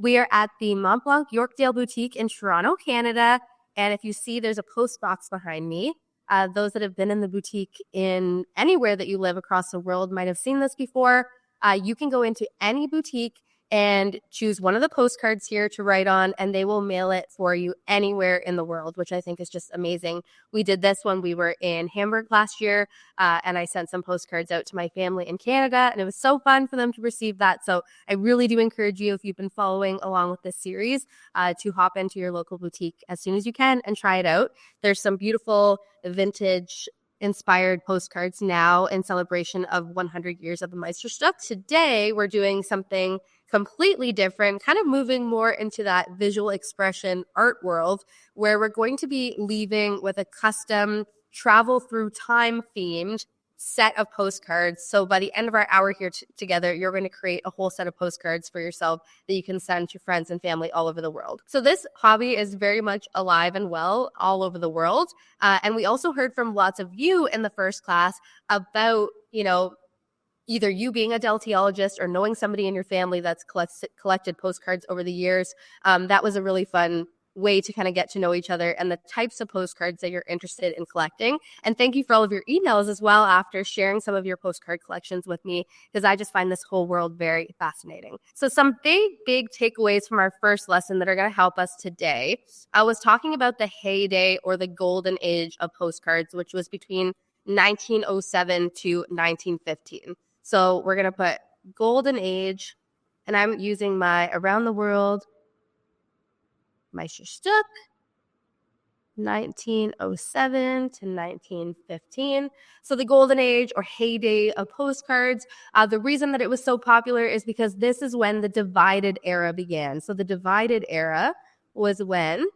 We are at the Mont Blanc Yorkdale Boutique in Toronto, Canada. And if you see, there's a post box behind me. Those that have been in the boutique in anywhere that you live across the world might have seen this before. You can go into any boutique and choose one of the postcards here to write on, and they will mail it for you anywhere in the world, which I think is just amazing. We did this when we were in Hamburg last year, and I sent some postcards out to my family in Canada, and it was so fun for them to receive that. So I really do encourage you, if you've been following along with this series, to hop into your local boutique as soon as you can and try it out. There's some beautiful vintage inspired postcards now in celebration of 100 years of the Meisterstück. Today, we're doing something completely different, kind of moving more into that visual expression art world, where we're going to be leaving with a custom travel through time themed set of postcards. So by the end of our hour here together, you're going to create a whole set of postcards for yourself that you can send to friends and family all over the world. So this hobby is very much alive and well all over the world. And we also heard from lots of you in the first class about, either you being a deltiologist or knowing somebody in your family that's collected postcards over the years. That was a really fun way to kind of get to know each other and the types of postcards that you're interested in collecting. And thank you for all of your emails as well after sharing some of your postcard collections with me, because I just find this whole world very fascinating. So some big takeaways from our first lesson that are going to help us today. I was talking about the heyday or the golden age of postcards, which was between 1907 to 1915. So we're going to put golden age, and I'm using my Around the World Meisterstück, 1907 to 1915. So the golden age or heyday of postcards. The reason that it was so popular is because this is when the divided era began. So the divided era was when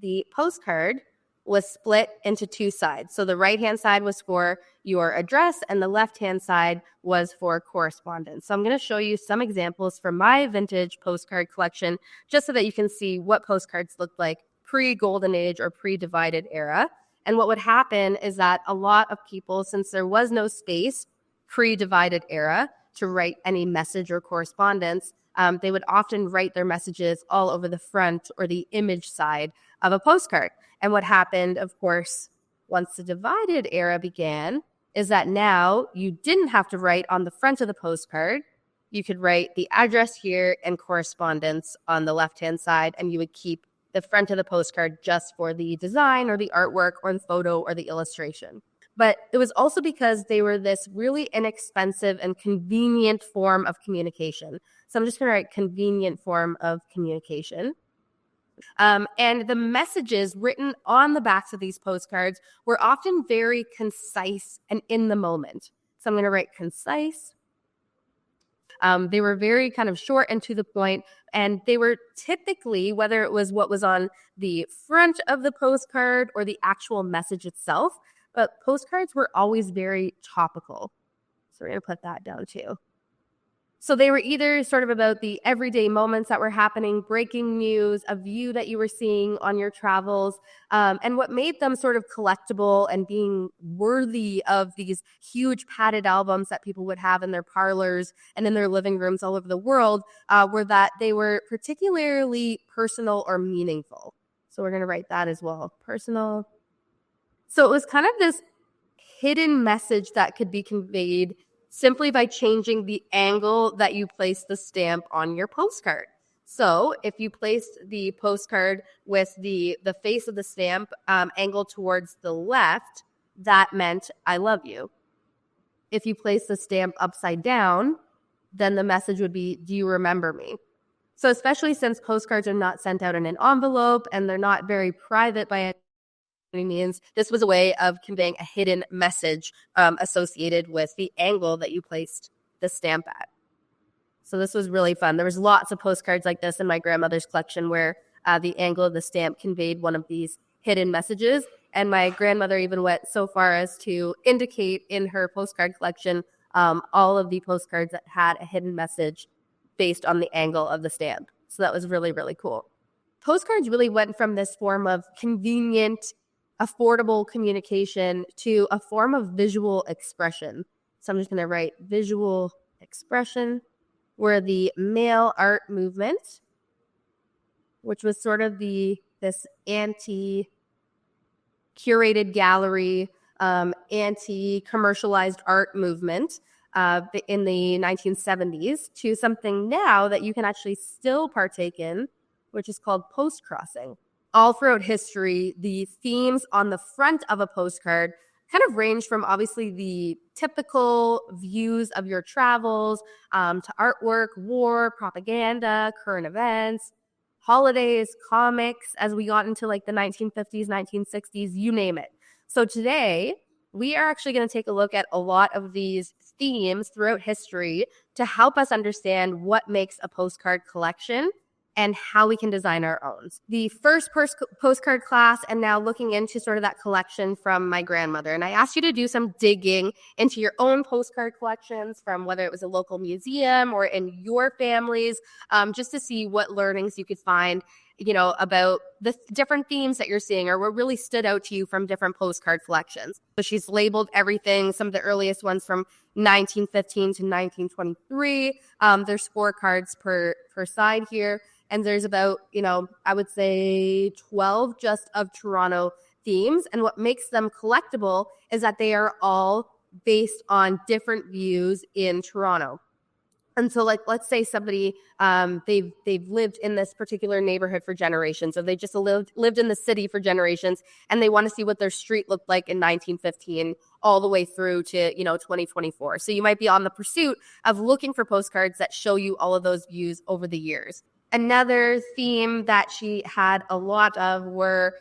the postcard was split into two sides. So the right-hand side was for your address and the left-hand side was for correspondence. So I'm going to show you some examples from my vintage postcard collection just so that you can see what postcards looked like pre-Golden Age or pre-divided era. And what would happen is that a lot of people, since there was no space pre-divided era to write any message or correspondence, they would often write their messages all over the front or the image side of a postcard. And what happened, of course, once the divided era began, is that now you didn't have to write on the front of the postcard. You could write the address here and correspondence on the left-hand side, and you would keep the front of the postcard just for the design or the artwork or the photo or the illustration. But it was also because they were this really inexpensive and convenient form of communication. So I'm just going to write convenient form of communication. And the messages written on the backs of these postcards were often very concise and in the moment. So I'm going to write concise. They were very kind of short and to the point, and they were typically, whether it was what was on the front of the postcard or the actual message itself, but postcards were always very topical. So we're going to put that down too. So they were either sort of about the everyday moments that were happening, breaking news, a view that you were seeing on your travels, and what made them sort of collectible and being worthy of these huge padded albums that people would have in their parlors and in their living rooms all over the world were that they were particularly personal or meaningful. So we're going to write that as well, personal. So it was kind of this hidden message that could be conveyed simply by changing the angle that you place the stamp on your postcard. So if you placed the postcard with the face of the stamp angled towards the left, that meant I love you. If you place the stamp upside down, then the message would be, do you remember me? So especially since postcards are not sent out in an envelope and they're not very private by any means, this was a way of conveying a hidden message associated with the angle that you placed the stamp at. So this was really fun. There was lots of postcards like this in my grandmother's collection where the angle of the stamp conveyed one of these hidden messages. And my grandmother even went so far as to indicate in her postcard collection all of the postcards that had a hidden message based on the angle of the stamp. So that was really, really cool. Postcards really went from this form of convenient, affordable communication to a form of visual expression. So I'm just going to write visual expression. were the male art movement, which was sort of this anti-curated gallery, anti-commercialized art movement in the 1970s, to something now that you can actually still partake in, which is called post-crossing. All throughout history, the themes on the front of a postcard kind of range from obviously the typical views of your travels to artwork, war, propaganda, current events, holidays, comics, as we got into like the 1950s, 1960s, you name it. So today, we are actually going to take a look at a lot of these themes throughout history to help us understand what makes a postcard collection and how we can design our own. The first postcard class, and now looking into sort of that collection from my grandmother. And I asked you to do some digging into your own postcard collections from whether it was a local museum or in your families, just to see what learnings you could find, about the different themes that you're seeing or what really stood out to you from different postcard collections. So she's labeled everything, some of the earliest ones from 1915 to 1923. There's 4 cards per side here. And there's about, I would say 12 just of Toronto themes. And what makes them collectible is that they are all based on different views in Toronto. And so, like, let's say somebody, they've lived in this particular neighborhood for generations, or they just lived in the city for generations, and they want to see what their street looked like in 1915 all the way through to, 2024. So you might be on the pursuit of looking for postcards that show you all of those views over the years. Another theme that she had a lot of were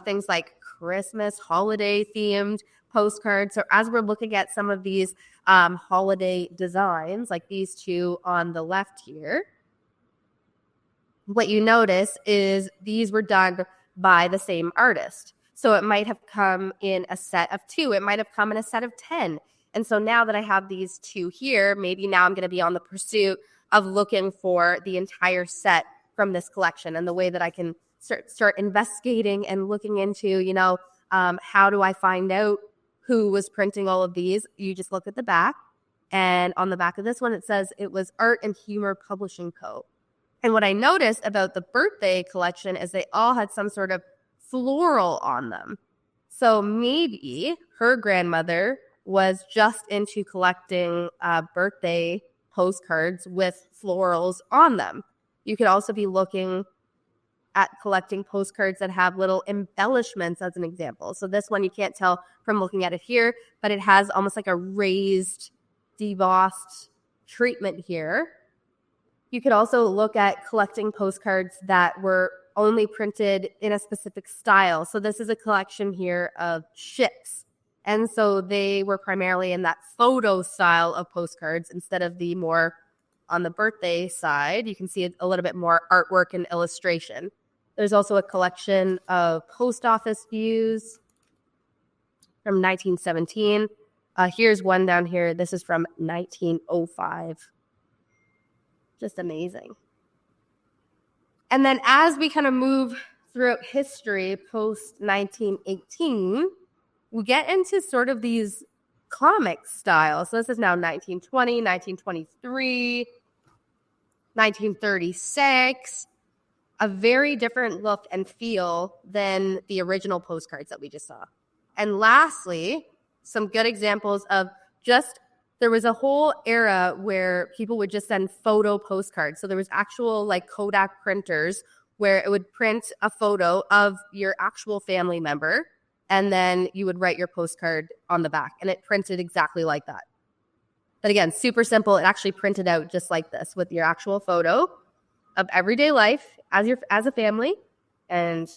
things like Christmas, holiday themed postcards. So as we're looking at some of these holiday designs, like these two on the left here, what you notice is these were done by the same artist. So it might have come in a set of 2. It might have come in a set of 10. And so now that I have these 2 here, maybe now I'm going to be on the pursuit of looking for the entire set from this collection, and the way that I can start investigating and looking into, how do I find out who was printing all of these? You just look at the back, and on the back of this one, it says it was Art and Humor Publishing Co. And what I noticed about the birthday collection is they all had some sort of floral on them. So maybe her grandmother was just into collecting birthday postcards with florals on them. You could also be looking at collecting postcards that have little embellishments, as an example. So this one you can't tell from looking at it here, but it has almost like a raised, debossed treatment here. You could also look at collecting postcards that were only printed in a specific style. So this is a collection here of ships. And so they were primarily in that photo style of postcards instead of the more on the birthday side. You can see a little bit more artwork and illustration. There's also a collection of post office views from 1917. Here's one down here. This is from 1905. Just amazing. And then as we kind of move throughout history, post 1918, we get into sort of these comic styles. So this is now 1920, 1923, 1936. A very different look and feel than the original postcards that we just saw. And lastly, some good examples of there was a whole era where people would just send photo postcards. So there was actual like Kodak printers where it would print a photo of your actual family member, and then you would write your postcard on the back, and it printed exactly like that. But again, super simple. It actually printed out just like this with your actual photo of everyday life as a family and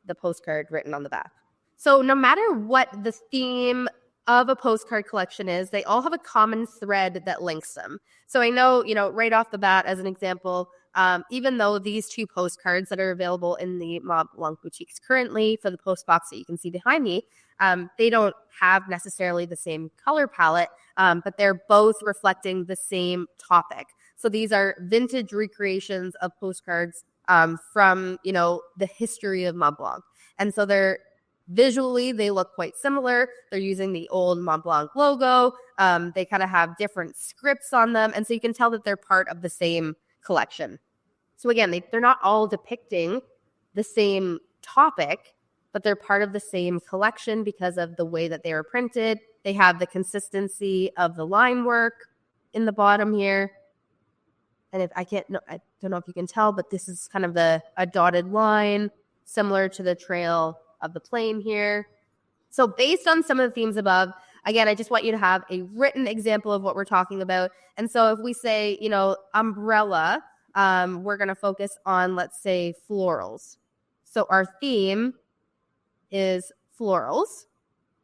the postcard written on the back. So no matter what the theme of a postcard collection is, they all have a common thread that links them. So I know, right off the bat, as an example, even though these 2 postcards that are available in the Mont Blanc boutiques currently for the post box that you can see behind me, they don't have necessarily the same color palette, but they're both reflecting the same topic. So these are vintage recreations of postcards from, the history of Mont Blanc. And so they're Visually, they look quite similar. They're using the old Montblanc logo. They kind of have different scripts on them. And so you can tell that they're part of the same collection. So again, they're not all depicting the same topic, but they're part of the same collection because of the way that they were printed. They have the consistency of the line work in the bottom here. And I don't know if you can tell, but this is kind of a dotted line, similar to the trail of the plane here. So based on some of the themes above, again, I just want you to have a written example of what we're talking about. And so if we say, umbrella, we're going to focus on, let's say, florals. So our theme is florals.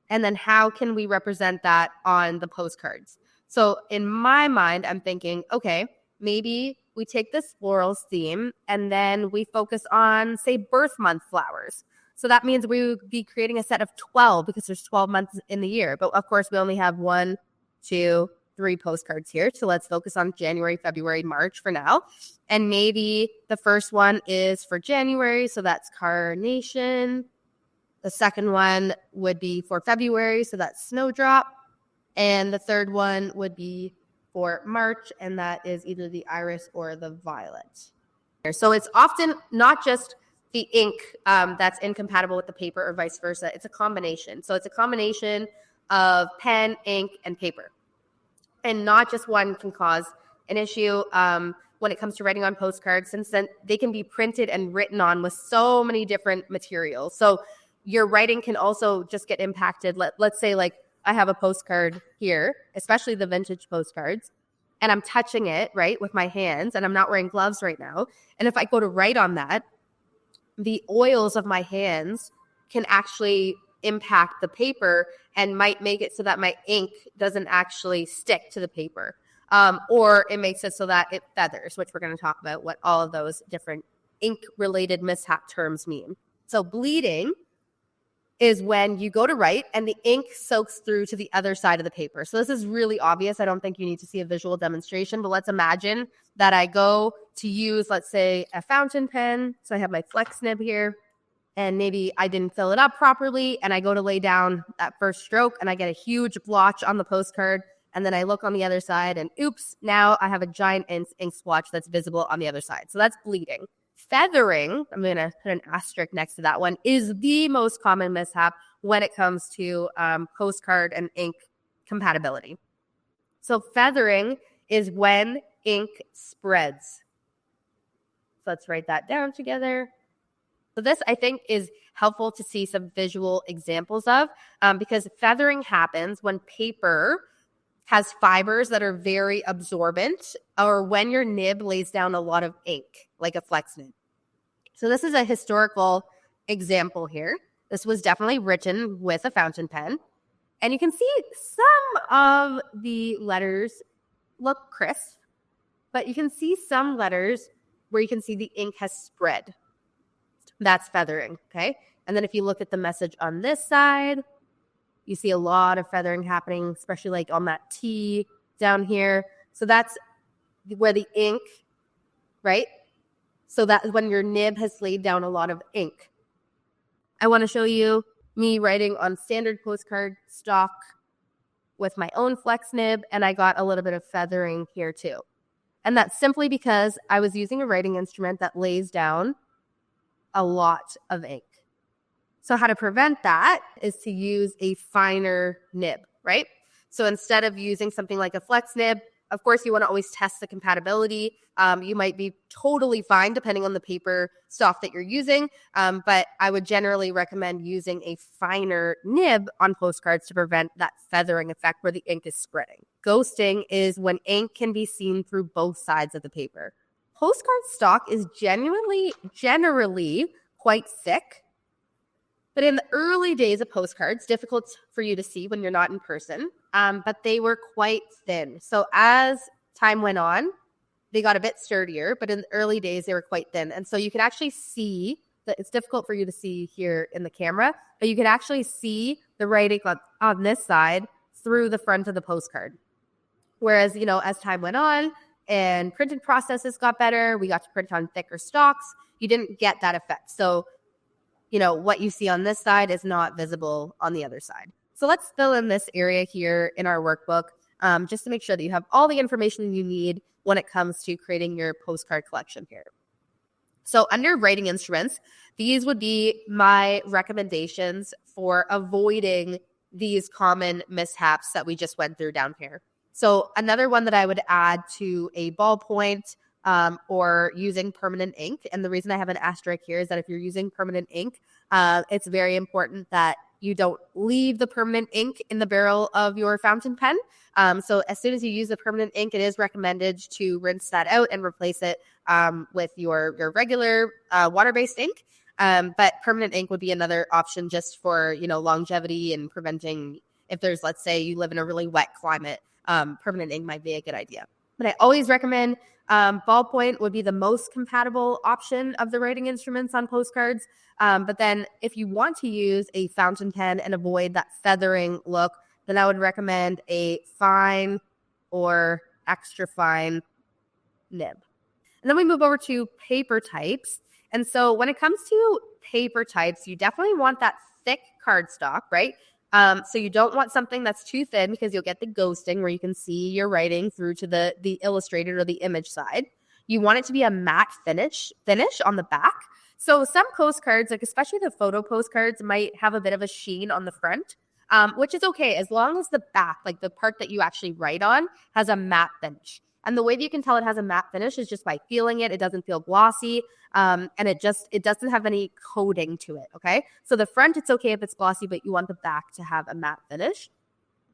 And then how can we represent that on the postcards? So in my mind, I'm thinking, okay, maybe we take this florals theme and then we focus on, say, birth month flowers. So that means we would be creating a set of 12 because there's 12 months in the year. But of course, we only have 1, 2, 3 postcards here. So let's focus on January, February, March for now. And maybe the first one is for January. So that's carnation. The second one would be for February. So that's snowdrop. And the third one would be for March. And that is either the iris or the violet. So it's often not just the ink that's incompatible with the paper or vice versa. It's a combination. So it's a combination of pen, ink, and paper. And not just one can cause an issue when it comes to writing on postcards, since then they can be printed and written on with so many different materials. So your writing can also just get impacted. Let's say like I have a postcard here, especially the vintage postcards, and I'm touching it, right, with my hands, and I'm not wearing gloves right now. And if I go to write on that, the oils of my hands can actually impact the paper and might make it so that my ink doesn't actually stick to the paper. Or it makes it so that it feathers, which we're going to talk about what all of those different ink-related mishap terms mean. So bleeding is when you go to write and the ink soaks through to the other side of the paper. So this is really obvious. I don't think you need to see a visual demonstration, but let's imagine that I go to use, let's say, a fountain pen. So I have my flex nib here, and maybe I didn't fill it up properly, and I go to lay down that first stroke, and I get a huge blotch on the postcard, and then I look on the other side, and oops, now I have a giant ink splotch that's visible on the other side. So that's bleeding. Feathering, I'm going to put an asterisk next to that one, is the most common mishap when it comes to postcard and ink compatibility. So feathering is when ink spreads. So let's write that down together. So this, I think, is helpful to see some visual examples of because feathering happens when paper has fibers that are very absorbent or when your nib lays down a lot of ink, like a flex nib. So this is a historical example here. This was definitely written with a fountain pen. And you can see some of the letters look crisp, but you can see some letters where you can see the ink has spread. That's feathering, okay? And then if you look at the message on this side, you see a lot of feathering happening, especially like on that T down here. So that's where the ink, right? So that when your nib has laid down a lot of ink. I want to show you me writing on standard postcard stock with my own flex nib, and I got a little bit of feathering here too. And that's simply because I was using a writing instrument that lays down a lot of ink. So how to prevent that is to use a finer nib, right? So instead of using something like a flex nib, of course, you want to always test the compatibility. You might be totally fine depending on the paper stock that you're using, but I would generally recommend using a finer nib on postcards to prevent that feathering effect where the ink is spreading. Ghosting is when ink can be seen through both sides of the paper. Postcard stock is generally quite thick, but in the early days of postcards, difficult for you to see when you're not in person, but they were quite thin. So as time went on, they got a bit sturdier, but in the early days, they were quite thin. And so you can actually see that it's difficult for you to see here in the camera, but you can actually see the writing on this side through the front of the postcard. Whereas, as time went on and printing processes got better, we got to print on thicker stocks, you didn't get that effect. So what you see on this side is not visible on the other side. So let's fill in this area here in our workbook just to make sure that you have all the information you need when it comes to creating your postcard collection here. So under writing instruments, these would be my recommendations for avoiding these common mishaps that we just went through down here. So another one that I would add to a ballpoint or using permanent ink. And the reason I have an asterisk here is that if you're using permanent ink, it's very important that you don't leave the permanent ink in the barrel of your fountain pen. So as soon as you use the permanent ink, it is recommended to rinse that out and replace it with your regular water-based ink. But permanent ink would be another option just for, longevity and preventing, if there's, let's say you live in a really wet climate, permanent ink might be a good idea. But I always recommend ballpoint would be the most compatible option of the writing instruments on postcards. But then if you want to use a fountain pen and avoid that feathering look, then I would recommend a fine or extra fine nib. And then we move over to paper types. And so when it comes to paper types, you definitely want that thick cardstock, right? So you don't want something that's too thin because you'll get the ghosting where you can see your writing through to the illustrated or the image side. You want it to be a matte finish on the back. So some postcards, like especially the photo postcards, might have a bit of a sheen on the front, which is okay as long as the back, like the part that you actually write on, has a matte finish. And the way that you can tell it has a matte finish is just by feeling it. It doesn't feel glossy, and it doesn't have any coating to it, okay? So the front, it's okay if it's glossy, but you want the back to have a matte finish.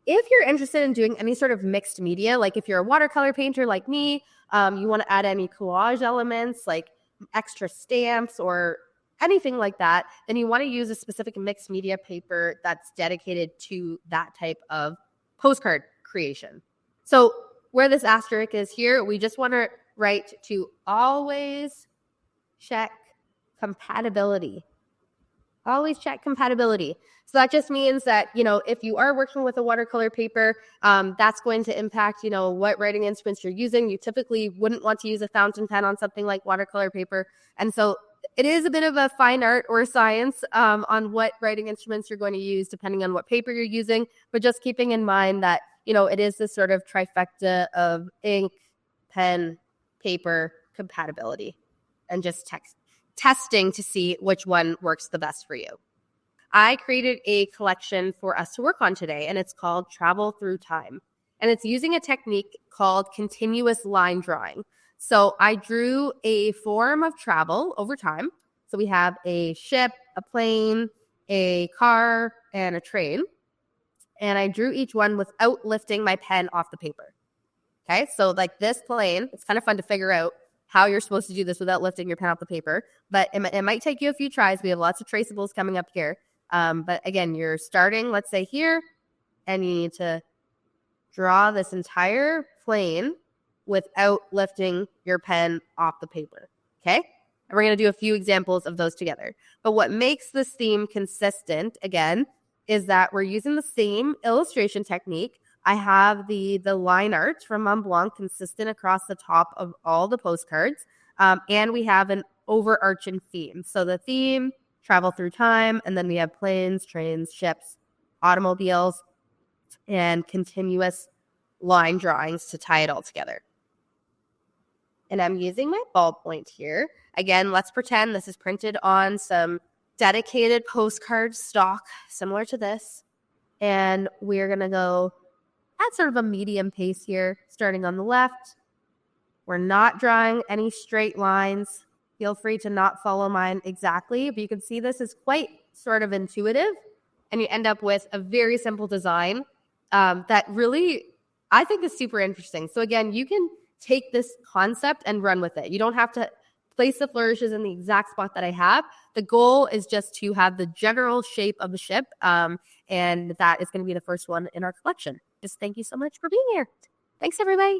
If you're interested in doing any sort of mixed media, like if you're a watercolor painter like me, you want to add any collage elements like extra stamps or anything like that, then you want to use a specific mixed media paper that's dedicated to that type of postcard creation. So where this asterisk is here, we just want to write to always check compatibility. Always check compatibility. So that just means that, if you are working with a watercolor paper, that's going to impact, what writing instruments you're using. You typically wouldn't want to use a fountain pen on something like watercolor paper. And so it is a bit of a fine art or science on what writing instruments you're going to use depending on what paper you're using. But just keeping in mind that, it is this sort of trifecta of ink, pen, paper, compatibility, and just testing to see which one works the best for you. I created a collection for us to work on today, and it's called Travel Through Time. And it's using a technique called continuous line drawing. So I drew a form of travel over time. So we have a ship, a plane, a car, and a train. And I drew each one without lifting my pen off the paper. Okay, so like this plane, it's kind of fun to figure out how you're supposed to do this without lifting your pen off the paper. But it might take you a few tries. We have lots of traceables coming up here. But again, you're starting, let's say here, and you need to draw this entire plane without lifting your pen off the paper. Okay? And we're going to do a few examples of those together. But what makes this theme consistent, again, is that we're using the same illustration technique. I have the line art from Mont Blanc consistent across the top of all the postcards. And we have an overarching theme. So the theme, travel through time, and then we have planes, trains, ships, automobiles, and continuous line drawings to tie it all together. And I'm using my ballpoint here. Again, let's pretend this is printed on some dedicated postcard stock similar to this. And we're going to go at sort of a medium pace here, starting on the left. We're not drawing any straight lines. Feel free to not follow mine exactly, but you can see this is quite sort of intuitive, and you end up with a very simple design that really, I think, is super interesting. So again, you can take this concept and run with it. You don't have to place the flourishes in the exact spot that I have. The goal is just to have the general shape of the ship, and that is going to be the first one in our collection. Just thank you so much for being here. Thanks, everybody.